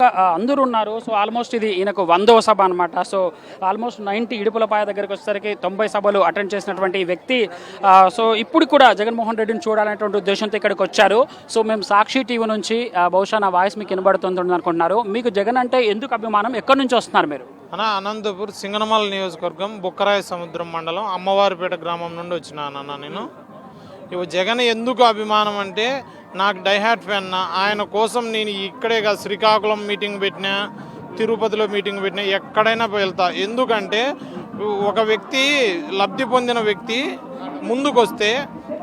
అందరూ ఉన్నారు. So almost ఇది ఈయనకు 100వ సభ అనమాట. సో ఆల్మోస్ట్ 90 ఇడుపులపాయ దగ్గరికి వచ్చేసరికి 90 సభలు అటెండ్ చేసినటువంటి వ్యక్తి. సో ఇప్పుడు కూడా జగన్మోహన్ రెడ్డిని చూడాలనేటువంటి ఉద్దేశంతో ఇక్కడికి వచ్చారు. సో మేము సాక్షి టీవీ నుంచి బహుశా నా వాయిస్ మీకు వినబడుతుంది అనుకుంటున్నారు. మీకు జగన్ అంటే ఎందుకు అభిమానం? ఎక్కడి నుంచి వస్తున్నారు మీరు? అనంతపూర్ సింగనమల నియోజకవర్గం బుక్కరాయ సముద్రం మండలం అమ్మవారిపేట గ్రామం నుండి వచ్చినానన్న నేను. ఇవి జగన్ ఎందుకు అభిమానం అంటే నాకు డైహార్ట్ ఫ్యాన్. ఆయన కోసం నేను ఇక్కడే కాదు, శ్రీకాకుళం మీటింగ్ పెట్టినా, తిరుపతిలో మీటింగ్ పెట్టినా, ఎక్కడైనా వెళ్తా. ఎందుకంటే ఒక వ్యక్తి లబ్ధి పొందిన వ్యక్తి ముందుకొస్తే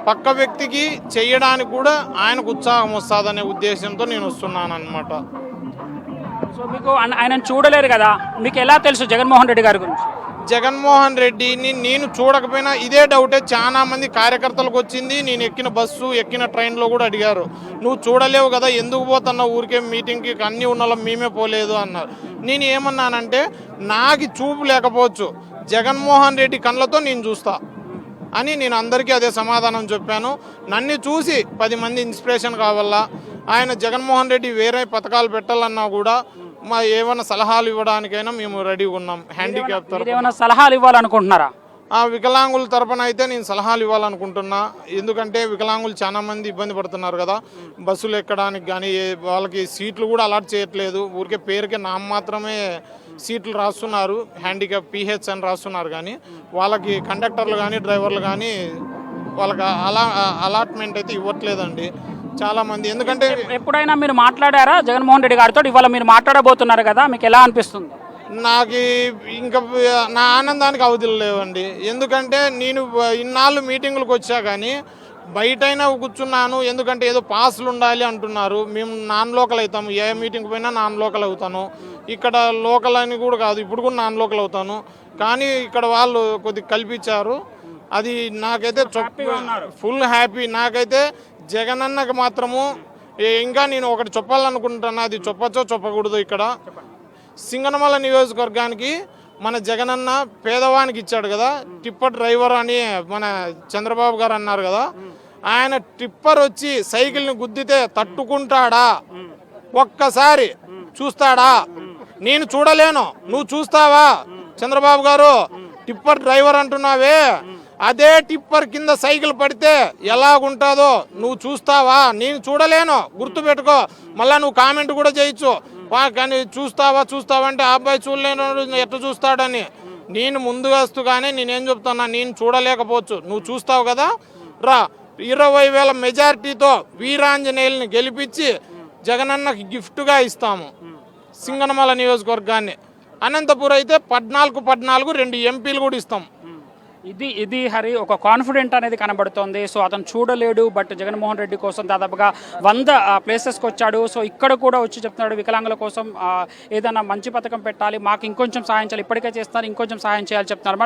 పక్క వ్యక్తికి చేయడానికి కూడా ఆయనకు ఉత్సాహం వస్తుందనే ఉద్దేశంతో నేను వస్తున్నాను అనమాట. సో మీకు ఆయనను చూడలేరు కదా, మీకు ఎలా తెలుసు జగన్మోహన్ రెడ్డి గారి గురించి? జగన్మోహన్ రెడ్డిని నేను చూడకపోయినా ఇదే డౌటే చాలా మంది కార్యకర్తలకు వచ్చింది. నేను ఎక్కిన బస్సు ఎక్కిన ట్రైన్లో కూడా అడిగారు, నువ్వు చూడలేవు కదా, ఎందుకు పోతున్నావు ఊరికే మీటింగ్కి, అన్నీ ఉన్న మేమే పోలేదు అన్నారు. నేను ఏమన్నానంటే నాకు చూపు లేకపోవచ్చు, జగన్మోహన్ రెడ్డి కళ్ళతో నేను చూస్తా అని నేను అందరికీ అదే సమాధానం చెప్పాను. నన్ను చూసి 10 మంది ఇన్స్పిరేషన్ కావాలా. ఆయన జగన్మోహన్ రెడ్డి వేరే పథకాలు పెట్టాలన్నా కూడా మా ఏమైనా సలహాలు ఇవ్వడానికైనా మేము రెడీగా ఉన్నాం. హ్యాండిక్యాప్ తరఫున సలహాలు ఇవ్వాలనుకుంటున్నారా? వికలాంగుల తరపున అయితే నేను సలహాలు ఇవ్వాలనుకుంటున్నా. ఎందుకంటే వికలాంగులు చాలా మంది ఇబ్బంది పడుతున్నారు కదా, బస్సులు ఎక్కడానికి కానీ వాళ్ళకి సీట్లు కూడా అలాట్ చేయట్లేదు. ఊరికే పేరుకే మాత్రమే సీట్లు రాస్తున్నారు, హ్యాండిక్యాప్ PH అని రాస్తున్నారు. కానీ వాళ్ళకి కండక్టర్లు కానీ డ్రైవర్లు కానీ వాళ్ళకి అలాట్మెంట్ అయితే ఇవ్వట్లేదండి చాలా మంది. ఎందుకంటే ఎప్పుడైనా మీరు మాట్లాడారా జగన్మోహన్ రెడ్డి గారితో? ఇవాళ మీరు మాట్లాడబోతున్నారు కదా, మీకు ఎలా అనిపిస్తుంది? నాకు ఇంకా నా ఆనందానికి అవధులు లేవండి. ఎందుకంటే నేను ఇన్నాళ్ళు మీటింగులకు వచ్చా కానీ బయటైనా కూర్చున్నాను. ఎందుకంటే ఏదో పాసులు ఉండాలి అంటున్నారు. మేము నాన్ లోకల్ అవుతాము, ఏ మీటింగ్ పోయినా నాన్ లోకల్ అవుతాను. ఇక్కడ లోకల్ అని కూడా కాదు, ఇప్పుడు కూడా నాన్ లోకల్ అవుతాను. కానీ ఇక్కడ వాళ్ళు కొద్దిగా కల్పించారు. అది నాకైతే ఫుల్ హ్యాపీ. నాకైతే జగనన్నకు మాత్రము ఇంకా నేను ఒకటి చెప్పాలనుకుంటున్నా, అది చెప్పచ్చో చెప్పకూడదు. ఇక్కడ సింగనమల నియోజకవర్గానికి మన జగనన్న పేదవానికి ఇచ్చాడు కదా, టిప్పర్ డ్రైవర్ అని మన చంద్రబాబు గారు అన్నారు కదా. ఆయన టిప్పర్ వచ్చి సైకిల్ని గుద్దితే తట్టుకుంటాడా? ఒక్కసారి చూస్తాడా? నేను చూడలేను, నువ్వు చూస్తావా? చంద్రబాబు గారు టిప్పర్ డ్రైవర్ అంటున్నావే, అదే టిప్పర్ కింద సైకిల్ పడితే ఎలాగుంటుందో నువ్వు చూస్తావా? నేను చూడలేను, గుర్తుపెట్టుకో. మళ్ళీ నువ్వు కామెంట్ కూడా చేయొచ్చు, కానీ చూస్తావా అంటే ఆ అబ్బాయి చూడలేను ఎట్లా చూస్తాడని. నేను ముందుగా వస్తూ కానీ నేనేం చెప్తున్నా, నేను చూడలేకపోవచ్చు, నువ్వు చూస్తావు కదా. రా, 20,000 మెజారిటీతో వీరాంజనేయుల్ని గెలిపించి జగనన్నకి గిఫ్ట్గా ఇస్తాము సింగనమల నియోజకవర్గాన్ని. అనంతపూర్ అయితే 14 2 ఎంపీలు కూడా ఇస్తాం. ఇది హరి ఒక కాన్ఫిడెంట్ అనేది కనబడుతోంది. సో అతను చూడలేడు, బట్ జగన్మోహన్ రెడ్డి కోసం దాదాపుగా 100 ప్లేసెస్కి వచ్చాడు. సో ఇక్కడ కూడా వచ్చి చెప్తున్నాడు వికలాంగుల కోసం ఏదైనా మంచి పథకం పెట్టాలి, మాకు ఇంకొంచెం సహాయం చేయాలి, ఇప్పటికే చేస్తున్నారు, ఇంకొంచెం సహాయం చేయాలి చెప్తున్నారు.